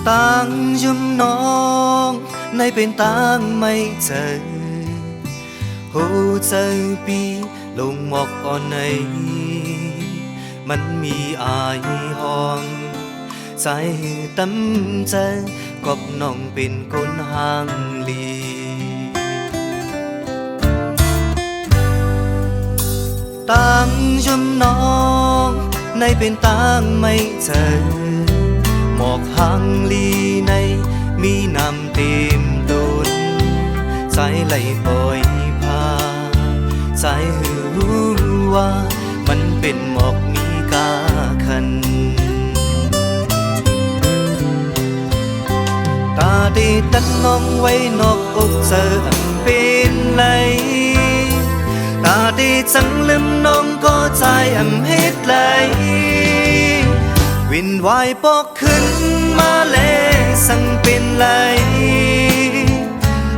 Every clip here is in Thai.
ต่างยุ่มน้องในเป็นต่างไม่เจอหูเจอปีลงหมอกอ่อนในมันมีอายห้องใจตั้มใจกบน้องเป็นคนห่างลีต่างยุ่มน้องในเป็นต่างไม่เจอหมอกห่างลีในมีน้ำเต็มตุนใจไหลปล่อยพาใจหือว่ามันเป็นหมอกมีกาคันตาดีตันน้องไว้นอกอกเจออันเป็นไรตาดีจังลืมน้องก็ใจอำเฮ็ดไหลวินวายปอกขึ้นมาแลสังเป็นไร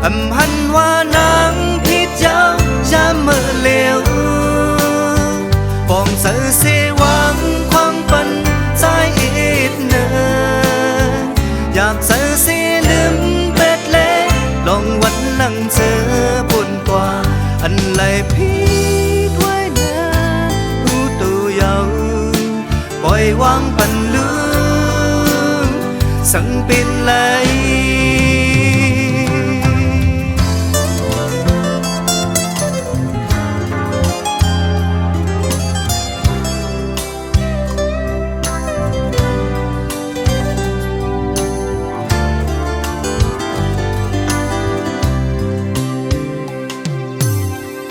อำหันว่านางพิดยาวจะเมื่อเลี้ยวปองเสือเสวังความปันใจอีดเนออยากเจอเสียลืมเป็ดเล่ลองวันหลังเจอปุ่นกว่าอันไหลพิดไว้นะหูตัวยาวปล่อยวางปันลืมสังเป็นไร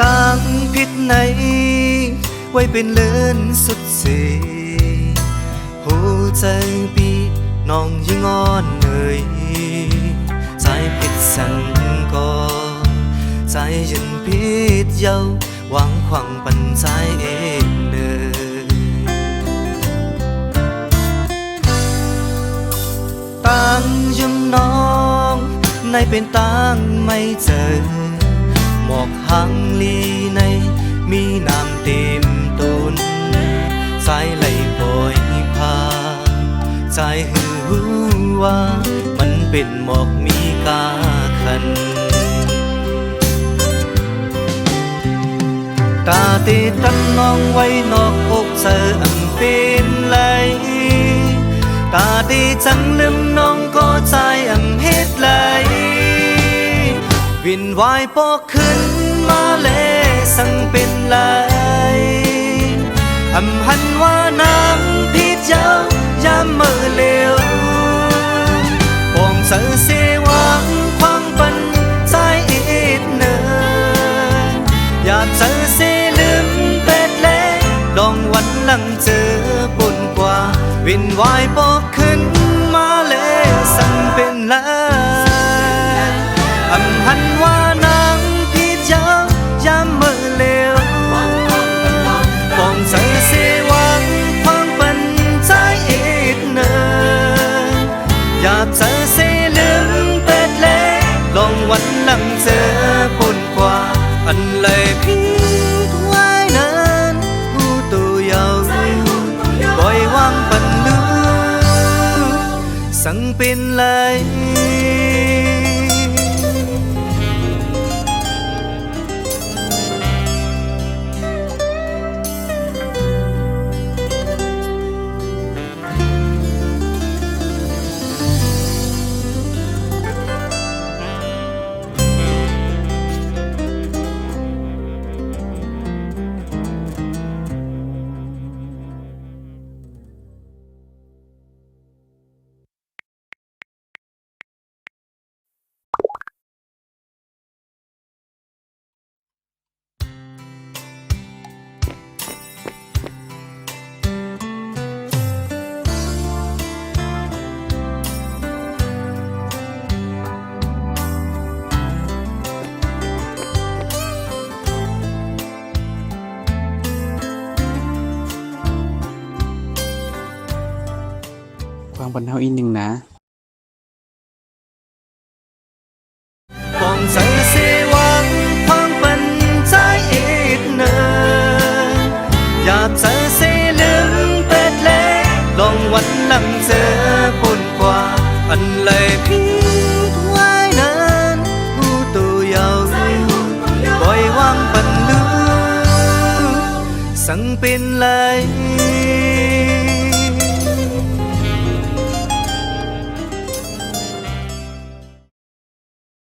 ต่างผิดไหนไว้เป็นเลินสุดสีหูใจปีน้องยิ่งอ่อนเอ่ยใจผิดสังก็ใจยันผิดเย้าหวังขวังปันใจเองเนยต่างยุ่มน้องในเป็นต่างไม่เจอหมอกหังลีในมีน้ำเต็มตุนใจไหลปล่อยพาใจหือว่ามันเป็นหมอกมีกาคันตาตีตันน้องไว้นอกอกเจออันเป็นไรตาดีจังลืมน้องก็ใจอำเฮ็ดไหลวินวายปอกขึ้นมาแลสังเป็นไรอำหันว่านางพิดยาวยามเมื่อเลี้ยวปองเสือเสวังความปันใจอีดเนออยากเจอเสลืมเป็ดเล่ลองวันหลังเจอปุ่นกว่าวินวายปอกขึ้นมาแลสังเป็นไรอำหันว่านางพิดยาวยามเมื่อเลี้ยวปองเสือเสวังความปันใจอีดเนออยากเจอเสลืมเป็ดเล่ลองวันหลังเจอปุ่นกว่าอันเลยพิดไว้นั้นหูตัวยาวปล่อยวางปันลืมสังเป็นไรฟังบรรเทาอีกหนึ่งนะ ปองเสือเสวังความปันใจอีดเนออยากเจอเสลืมเป็ดเล่ลองวันหลังเจอปุ่นกว่า อันเลยพิดไว้นั้นหูตัวยาวบ่อยวางปันลือสังเป็นไหล